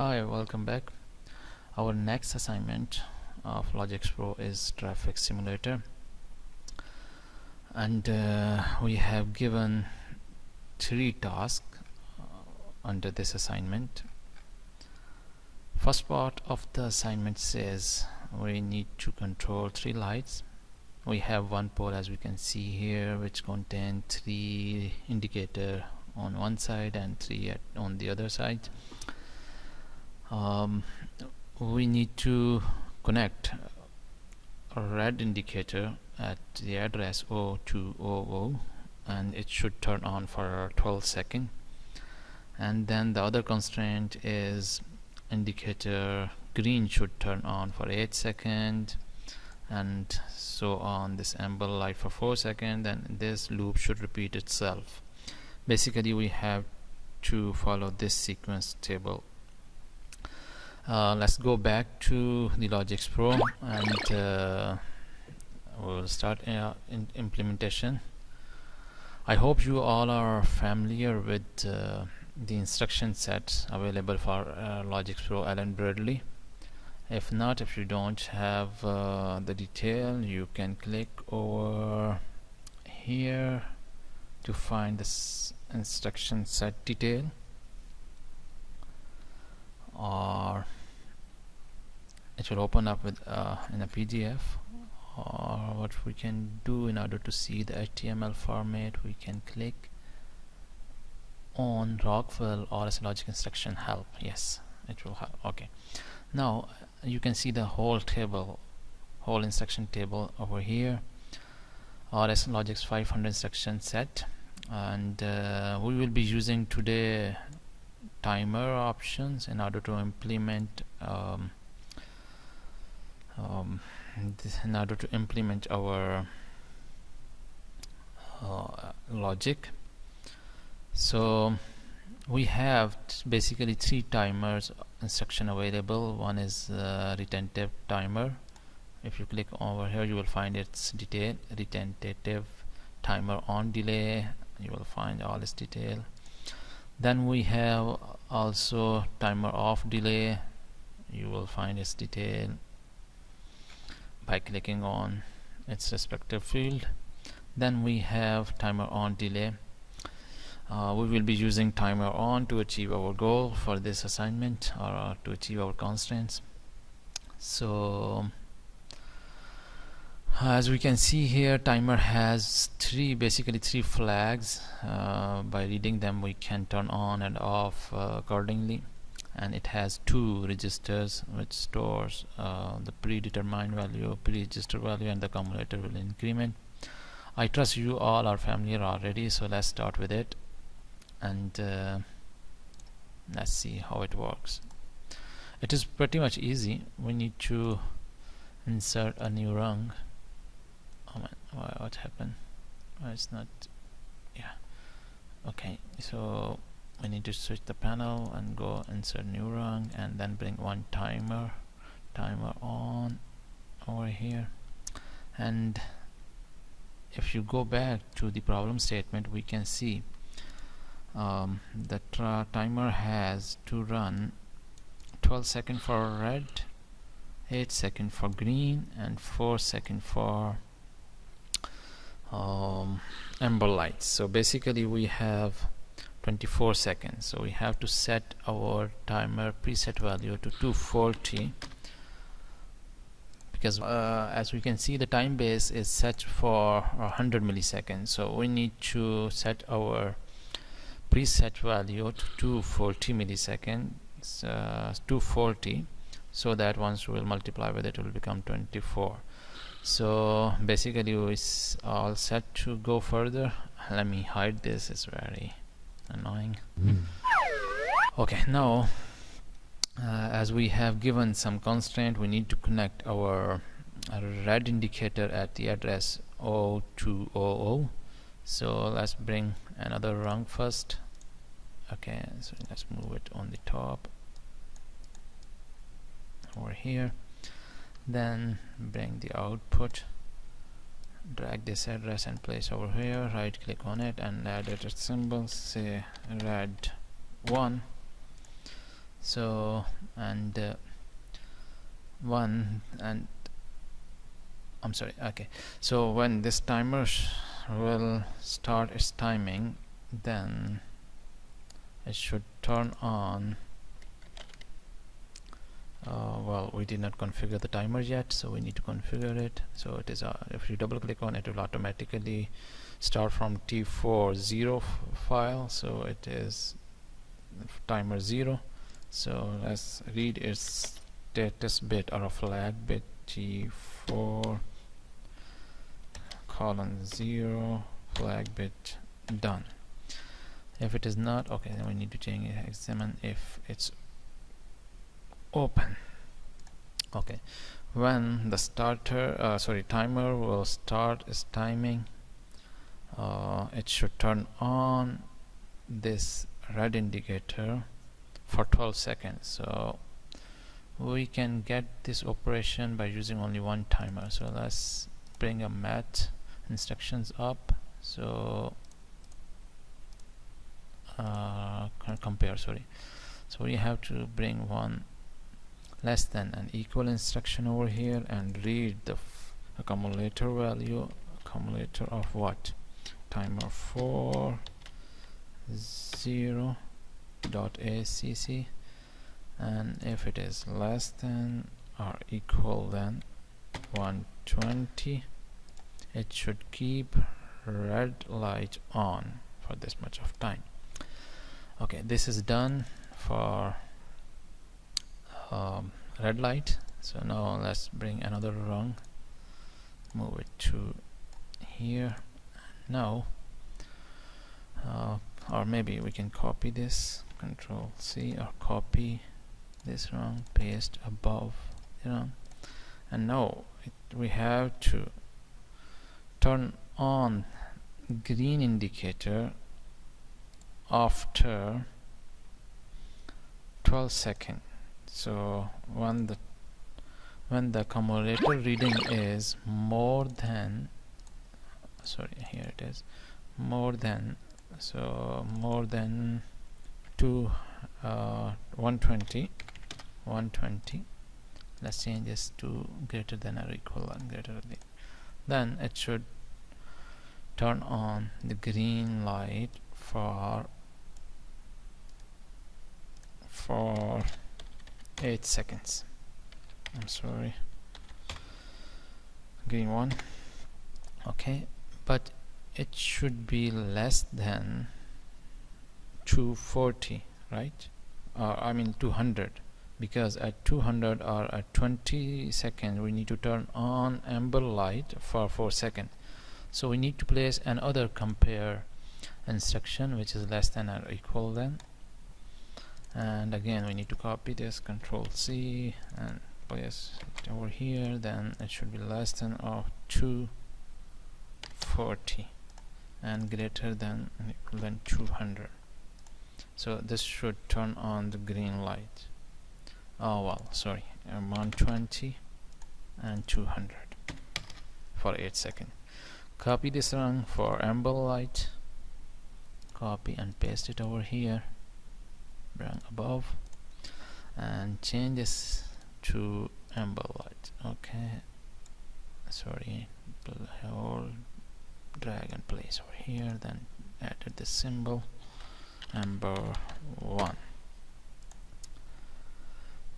Hi, welcome back. Our next assignment of LogixPro is traffic simulator, and we have given 3 tasks under this assignment. First part of the assignment says we need to control 3 lights. We have one pole, as we can see here, which contains 3 indicators on one side and 3 on the other side. We need to connect a red indicator at the address 0200, and it should turn on for 12 seconds. And then the other constraint is indicator green should turn on for 8 seconds, and so on. This amber light for 4 seconds, and this loop should repeat itself. Basically, we have to follow this sequence table. Let's go back to the LogixPro and we'll start in implementation. I hope you all are familiar with the instruction sets available for LogixPro Allen Bradley. If not, if you don't have the detail, you can click over here to find this instruction set detail, or it will open up with in a PDF. Or what we can do, in order to see the HTML format, we can click on Rockwell or as logic instruction help. Yes, it will help. Okay, now you can see the whole table, whole instruction table over here, RS Logix 500 instruction set, and we will be using today timer options in order to implement our logic. So we have basically 3 timers instruction available. One is retentive timer. If you click over here, you will find its detail. Retentive timer on delay, you will find all its detail. Then we have also timer off delay. You will find its detail by clicking on its respective field. Then we have timer on delay. We will be using timer on to achieve our goal for this assignment, or to achieve our constraints. So as we can see here, timer has basically three flags. By reading them, we can turn on and off accordingly. And it has 2 registers which stores the predetermined value, pre-register value, and the cumulator will increment. I trust you all are familiar already, so let's start with it, and let's see how it works. It is pretty much easy. We need to insert a new rung. Oh man, what happened? It's not. Yeah. Okay, so we need to switch the panel and go insert new rung, and then bring one timer on over here. And if you go back to the problem statement, we can see the timer has to run 12 seconds for red, 8 seconds for green, and 4 seconds for amber lights. So basically we have 24 seconds. So we have to set our timer preset value to 240, because as we can see, the time base is set for 100 milliseconds. So we need to set our preset value to 240 milliseconds, 240, so that once we will multiply with it, it will become 24. So basically we all set to go further. Let me hide this, it's very annoying. Okay, now as we have given some constraint, we need to connect our red indicator at the address 0200. So let's bring another rung first. Okay, so let's move it on the top over here. Then bring the output, drag this address and place over here, right click on it and add edit symbol, say red 1. So and one and I'm sorry, okay, so when this timer will start its timing, then it should turn on. Well, we did not configure the timer yet, so we need to configure it. So it is if you double click on it, it will automatically start from T40 file, so it is timer 0. So let's read its status bit or a flag bit, T4 colon 0 flag bit done. If it is not, okay, then we need to change it, examine if it's open. Okay, when the timer will start its timing, it should turn on this red indicator for 12 seconds. So we can get this operation by using only one timer. So let's bring a math instructions up. So compare, sorry. So we have to bring one less than and equal instruction over here and read the accumulator value. Accumulator of what? Timer 4 0.acc, and if it is less than or equal than 120, it should keep red light on for this much of time. Okay, this is done for red light. So now let's bring another rung, move it to here. Now or maybe we can copy this, Control C, or copy this rung, paste above the rung, and now we have to turn on green indicator after 12 seconds. So when the accumulator reading is more than, sorry, here it is, more than 120, let's change this to greater than or equal and greater than, then it should turn on the green light for 8 seconds. I'm sorry, green one. Okay, but it should be less than 240, right? I mean 200, because at 200 or at 20 seconds we need to turn on amber light for 4 seconds. So we need to place another compare instruction which is less than or equal than, and again we need to copy this, Control C, and place it over here. Then it should be less than or 240 and greater than and equal than 200. So this should turn on the green light. Oh well, sorry, 120 and 200 for 8 seconds. Copy this rung for amber light, copy and paste it over here, bring above, and change this to amber light. Okay, sorry, hold, drag and place over here, then added this symbol amber 1.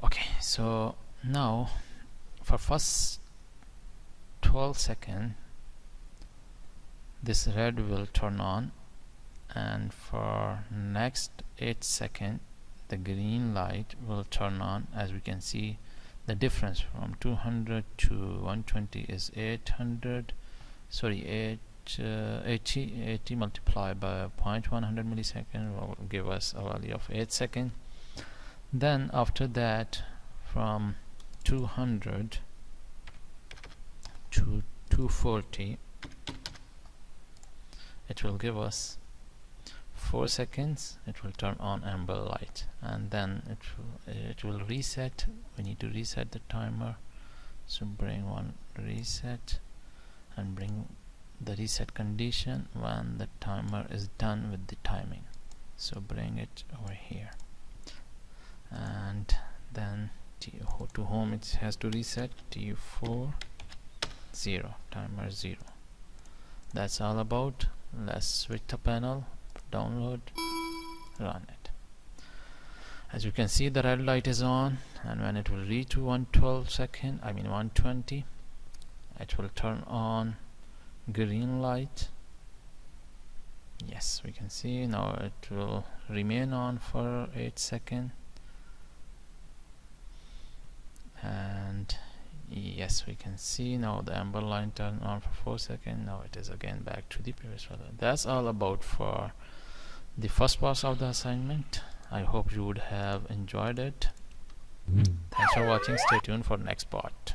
Okay, so now for first 12 seconds this red will turn on, and for next 8 seconds the green light will turn on. As we can see, the difference from 200 to 120 is 800, sorry, 80 multiplied by 0.100 millisecond will give us a value of 8 seconds. Then after that, from 200 to 240, it will give us 4 seconds. It will turn on amber light, and then it will reset. We need to reset the timer, so bring one reset and bring the reset condition when the timer is done with the timing. So bring it over here, to home it has to reset. T4 0, timer 0. That's all about. Let's switch the panel, download, run it. As you can see, the red light is on, and when it will reach to 120, it will turn on green light. Yes, we can see now it will remain on for 8 seconds, and yes, we can see now the amber line turned on for 4 seconds. Now it is again back to the previous value. That's all about for the first part of the assignment. I hope you would have enjoyed it. Thanks for watching. Stay tuned for next part.